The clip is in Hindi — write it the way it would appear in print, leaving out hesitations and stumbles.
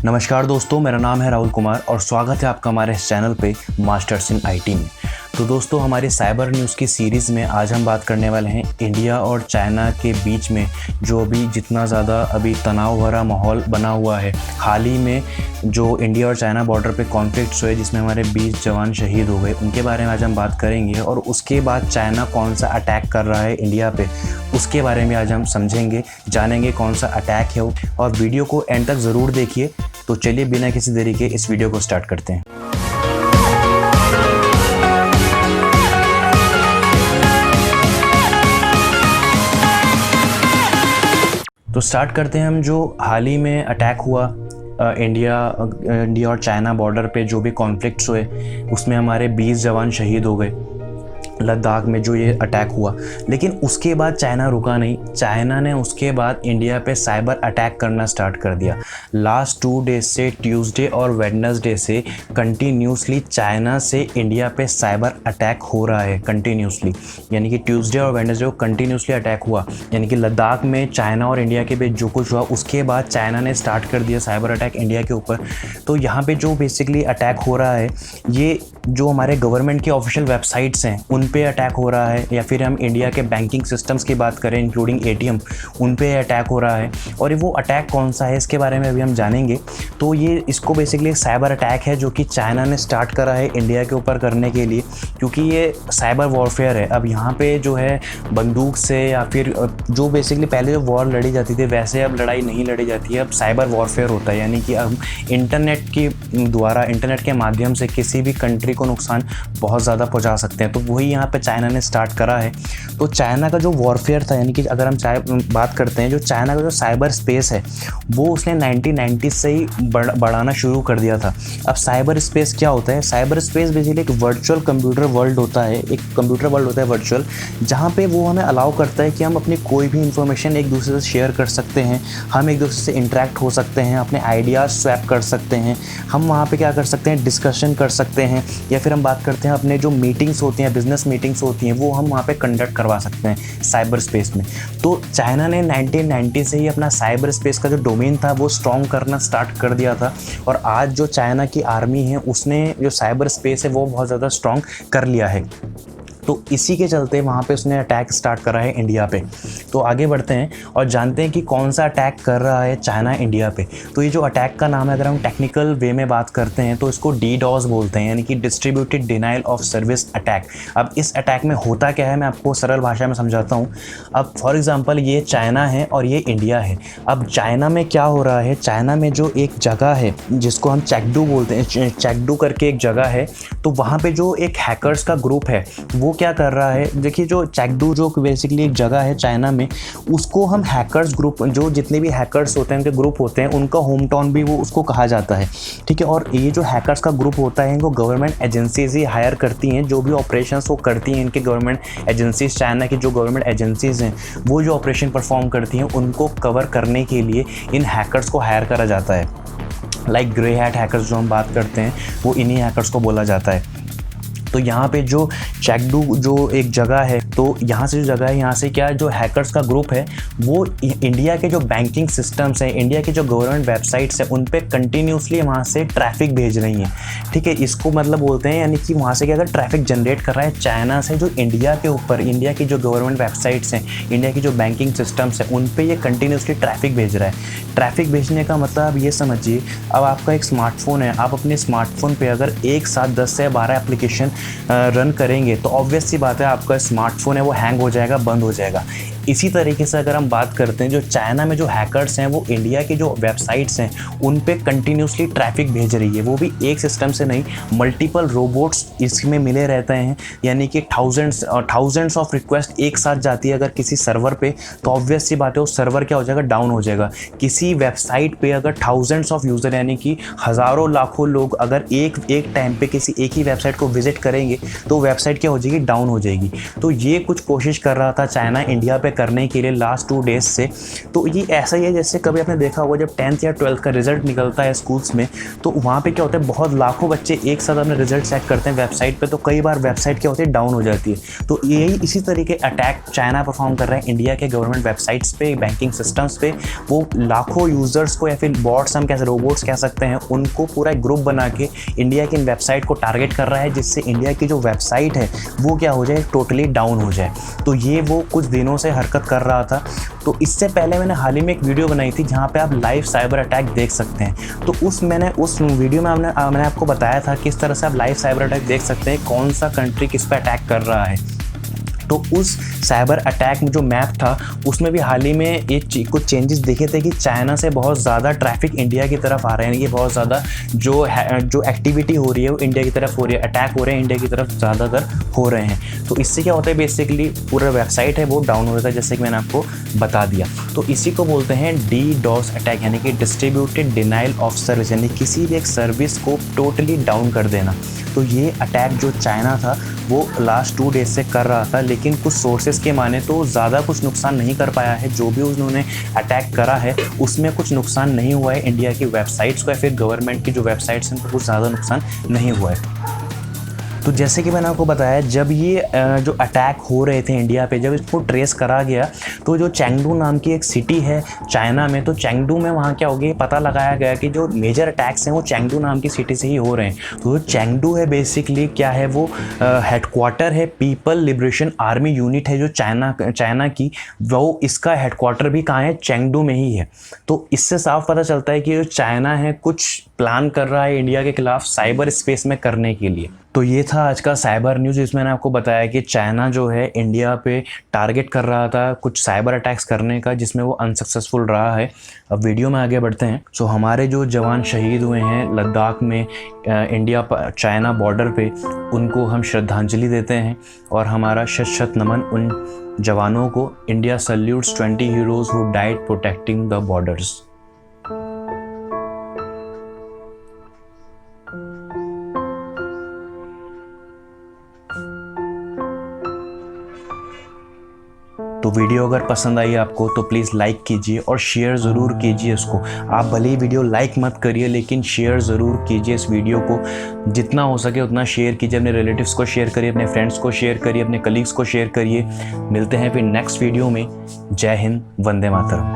नमस्कार दोस्तों, मेरा नाम है राहुल कुमार और स्वागत है आपका हमारे इस चैनल पे मास्टर्स इन आईटी में। तो दोस्तों, हमारे साइबर न्यूज़ की सीरीज़ में आज हम बात करने वाले हैं इंडिया और चाइना के बीच में जो अभी जितना ज़्यादा अभी तनाव भरा माहौल बना हुआ है। हाल ही में जो इंडिया और चाइना बॉर्डर पे कॉन्फ्लिक्ट्स हुए जिसमें हमारे 20 जवान शहीद हो गए, उनके बारे में आज हम बात करेंगे। और उसके बाद चाइना कौन सा अटैक कर रहा है इंडिया पे, उसके बारे में आज हम समझेंगे, जानेंगे कौन सा अटैक है। और वीडियो को एंड तक ज़रूर देखिए। तो चलिए बिना किसी देरी के इस वीडियो को स्टार्ट करते हैं। तो स्टार्ट करते हैं हम जो हाल ही में अटैक हुआ इंडिया और चाइना बॉर्डर पे जो भी कॉन्फ्लिक्ट्स हुए, उसमें हमारे 20 जवान शहीद हो गए लद्दाख में जो ये अटैक हुआ। लेकिन उसके बाद चाइना रुका नहीं। चाइना ने उसके बाद इंडिया पे साइबर अटैक करना स्टार्ट कर दिया। लास्ट 2 डेज से, ट्यूसडे और वेडनेसडे से कंटिन्यूसली चाइना से इंडिया पे साइबर अटैक हो रहा है कंटिन्यूसली। यानी कि ट्यूसडे और वेडनेसडे को कंटिन्यूसली अटैक हुआ। यानी कि लद्दाख में चाइना और इंडिया के बीच जो कुछ हुआ, उसके बाद चाइना ने स्टार्ट कर दिया साइबर अटैक इंडिया के ऊपर। तो यहाँ पे जो बेसिकली अटैक हो रहा है, ये जो हमारे गवर्नमेंट के ऑफिशियल वेबसाइट्स हैं उन पे अटैक हो रहा है, या फिर हम इंडिया के बैंकिंग सिस्टम्स की बात करें इंक्लूडिंग एटीएम, उन पे अटैक हो रहा है। और वो अटैक कौन सा है इसके बारे में अभी हम जानेंगे। तो ये इसको बेसिकली एक साइबर अटैक है जो कि चाइना ने स्टार्ट करा है इंडिया के ऊपर करने के लिए, क्योंकि ये साइबर वॉरफेयर है। अब यहाँ पे जो है बंदूक से या फिर जो बेसिकली पहले जो वॉर लड़ी जाती थी वैसे अब लड़ाई नहीं लड़ी जाती है, अब साइबर वॉरफेयर होता है। यानी कि अब इंटरनेट के द्वारा, इंटरनेट के माध्यम से किसी भी कंट्री को नुकसान बहुत ज़्यादा पहुँचा सकते हैं। तो वही यहाँ पे चाइना ने स्टार्ट करा है। तो चाइना का जो वॉरफेयर था, यानी कि अगर हम बात करते हैं, जो चाइना का जो साइबर स्पेस है वो उसने 1990 से ही बढ़ाना शुरू कर दिया था। अब साइबर स्पेस क्या होता है? साइबर स्पेस बेसिकली एक वर्चुअल कंप्यूटर वर्ल्ड होता है, एक कंप्यूटर वर्ल्ड होता है वर्चुअल, जहाँ पे वो हमें अलाउ करता है कि हम अपनी कोई भी इंफॉर्मेशन एक दूसरे से शेयर कर सकते हैं, हम एक दूसरे से इंटरेक्ट हो सकते हैं, अपने आइडियाज़ स्वैप कर सकते हैं, हम वहाँ पे क्या कर सकते हैं, डिस्कशन कर सकते हैं, या फिर हम बात करते हैं अपने जो मीटिंग्स होती हैं, बिजनेस मीटिंग्स होती हैं, वो हम वहाँ पे कंडक्ट करवा सकते हैं साइबर स्पेस में। तो चाइना ने 1990 से ही अपना साइबर स्पेस का जो डोमेन था वो स्ट्रॉन्ग करना स्टार्ट कर दिया था। और आज जो चाइना की आर्मी है उसने जो साइबर स्पेस है वो बहुत ज़्यादा स्ट्रॉन्ग कर लिया है। तो इसी के चलते वहाँ पे उसने अटैक स्टार्ट करा है इंडिया पे। तो आगे बढ़ते हैं और जानते हैं कि कौन सा अटैक कर रहा है चाइना इंडिया पे। तो ये जो अटैक का नाम है, अगर हम टेक्निकल वे में बात करते हैं तो इसको DDoS बोलते हैं, यानी कि distributed denial of service attack. अब इस अटैक में होता क्या है, मैं आपको सरल भाषा में समझाता हूँ। अब फॉर एग्जाम्पल ये चाइना है और ये इंडिया है। अब चाइना में क्या हो रहा है, चाइना में जो एक जगह है जिसको हम चेकडू बोलते हैं, चेकडू करके एक जगह है, तो वहाँ पर जो एक हैकर्स का ग्रुप है वो क्या कर रहा है, देखिए जो चेकडू जो बेसिकली एक जगह है चाइना में, उसको हम हैकर्स ग्रुप, जो जितने भी हैकर्स होते हैं उनके ग्रुप होते हैं, उनका होम टाउन भी वो उसको कहा जाता है, ठीक है। और ये जो हैकर्स का ग्रुप होता है इनको गवर्नमेंट एजेंसीज ही हायर करती हैं, जो भी ऑपरेशंस वो करती हैं इनके गवर्नमेंट एजेंसीज, चाइना की जो गवर्नमेंट एजेंसीज हैं वो जो ऑपरेशन परफॉर्म करती हैं उनको कवर करने के लिए इन हैकर्स को हायर करा जाता है। लाइक ग्रे हैट हैकर्स जो हम बात करते हैं वो इन्हीं हैकर्स को बोला जाता है। तो यहाँ पे जो चेकडू जो एक जगह है, तो यहाँ से जो जगह है, यहाँ से क्या जो हैकर्स का ग्रुप है वो इंडिया के जो बैंकिंग सिस्टम्स हैं, इंडिया के जो गवर्नमेंट वेबसाइट्स हैं, उन पे कंटिन्यूसली वहाँ से ट्रैफिक भेज रही हैं, ठीक है। इसको मतलब बोलते हैं, यानी कि वहाँ से क्या अगर ट्रैफिक जनरेट कर रहा है चाइना से जो इंडिया के ऊपर, इंडिया की जो गवर्नमेंट वेबसाइट्स हैं, इंडिया की जो बैंकिंग सिस्टम्स हैं, उन पर ये कंटिन्यूसली ट्रैफिक भेज रहा है। ट्रैफिक भेजने का मतलब आप ये समझिए, अब आपका एक स्मार्टफोन है, आप अपने स्मार्टफोन पे अगर एक साथ 10 से 12 एप्लीकेशन रन करेंगे तो ऑब्वियस सी बात है आपका स्मार्टफोन है वो हैंग हो जाएगा, बंद हो जाएगा। इसी तरीके से अगर हम बात करते हैं, जो चाइना में जो हैकर्स हैं वो इंडिया की जो वेबसाइट्स हैं उन पे कंटिन्यूसली ट्रैफिक भेज रही है। वो भी एक सिस्टम से नहीं, मल्टीपल रोबोट्स इसमें मिले रहते हैं, यानी कि थाउजेंड्स ऑफ रिक्वेस्ट एक साथ जाती है अगर किसी सर्वर पे, तो ऑब्वियस सी बात है उस सर्वर क्या हो जाएगा, डाउन हो जाएगा। किसी वेबसाइट पे अगर थाउजेंड्स ऑफ यूज़र, यानी कि हज़ारों लाखों लोग अगर एक टाइम पे किसी एक ही वेबसाइट को विजिट करेंगे तो वेबसाइट क्या हो जाएगी, डाउन हो जाएगी। तो ये कुछ कोशिश कर रहा था चाइना इंडिया पे करने के लिए लास्ट 2 डेज से। तो ये ऐसा ही है जैसे कभी आपने देखा होगा जब 10th या 12th का रिजल्ट निकलता है स्कूल्स में, तो वहाँ पे क्या होता है, बहुत लाखों बच्चे एक साथ अपने रिजल्ट चेक करते हैं वेबसाइट पे, तो कई बार वेबसाइट क्या होती है, डाउन हो जाती है। तो यही इसी तरीके अटैक चाइना परफॉर्म कर रहा है इंडिया के गवर्नमेंट वेबसाइट्स पे, बैंकिंग सिस्टम्स पे। वो लाखों यूजर्स को या फिर बॉट्स, हम कैसे रोबोट्स कह सकते हैं, उनको पूरा एक ग्रुप बना के इंडिया की इन वेबसाइट को टारगेट कर रहा है, जिससे इंडिया की जो वेबसाइट है वो क्या हो जाए, टोटली डाउन हो जाए। तो ये वो कुछ दिनों से हरकत कर रहा था। तो इससे पहले मैंने हाल ही में एक वीडियो बनाई थी जहाँ पे आप लाइव साइबर अटैक देख सकते हैं। तो उस वीडियो में मैंने आपको बताया था किस तरह से आप लाइव साइबर अटैक देख सकते हैं, कौन सा कंट्री किस पे अटैक कर रहा है। तो उस साइबर अटैक में जो मैप था उसमें भी हाल ही में कुछ चेंजेस देखे थे कि चाइना से बहुत ज़्यादा ट्रैफिक इंडिया की तरफ आ रहे हैं। ये बहुत ज़्यादा जो एक्टिविटी हो रही है वो इंडिया की तरफ हो रही है, अटैक हो रहे हैं इंडिया की तरफ ज़्यादातर हो रहे हैं। तो इससे क्या होता है, बेसिकली पूरा वेबसाइट है वो डाउन हो जाता है, जैसे कि मैंने आपको बता दिया। तो इसी को बोलते हैं DDoS अटैक, यानी कि डिस्ट्रीब्यूटेड डिनाइल ऑफ सर्विस, यानी किसी भी एक सर्विस को टोटली डाउन कर देना। तो ये अटैक जो चाइना था वो लास्ट 2 डेज से कर रहा था, लेकिन कुछ सोर्सेज के माने तो ज़्यादा कुछ नुकसान नहीं कर पाया है। जो भी उन्होंने अटैक करा है उसमें कुछ नुकसान नहीं हुआ है इंडिया की वेबसाइट्स को या फिर गवर्नमेंट की जो वेबसाइट्स हैं, तो कुछ ज़्यादा नुकसान नहीं हुआ है। तो जैसे कि मैंने आपको बताया, जब ये जो अटैक हो रहे थे इंडिया पे, जब इसको ट्रेस करा गया तो जो चेंगडू नाम की एक सिटी है चाइना में, तो चेंगडू में वहाँ क्या हो गया, पता लगाया गया कि जो मेजर अटैक्स हैं वो चेंगडू नाम की सिटी से ही हो रहे हैं। तो जो चेंगडू है बेसिकली क्या है, वो हेडक्वार्टर है, पीपल लिबरेशन आर्मी यूनिट है जो चाइना की, वो इसका हेडक्वार्टर भी कहाँ है, चेंगडू में ही है। तो इससे साफ पता चलता है कि जो चाइना है कुछ प्लान कर रहा है इंडिया के खिलाफ साइबर स्पेस में करने के लिए। तो ये था आज का साइबर न्यूज़, जिसमें मैंने आपको बताया कि चाइना जो है इंडिया पे टारगेट कर रहा था कुछ साइबर अटैक्स करने का, जिसमें वो अनसक्सेसफुल रहा है। अब वीडियो में आगे बढ़ते हैं। सो हमारे जो जवान शहीद हुए हैं लद्दाख में इंडिया चाइना बॉर्डर पे, उनको हम श्रद्धांजलि देते हैं और हमारा शत नमन उन जवानों को। India salutes 20 heroes who died protecting the borders. तो वीडियो अगर पसंद आई आपको तो प्लीज़ लाइक कीजिए और शेयर ज़रूर कीजिए इसको। आप भले ही वीडियो लाइक मत करिए, लेकिन शेयर ज़रूर कीजिए इस वीडियो को। जितना हो सके उतना शेयर कीजिए, अपने रिलेटिव्स को शेयर करिए, अपने फ्रेंड्स को शेयर करिए, अपने कलीग्स को शेयर करिए। मिलते हैं फिर नेक्स्ट वीडियो में। जय हिंद, वंदे मातरम।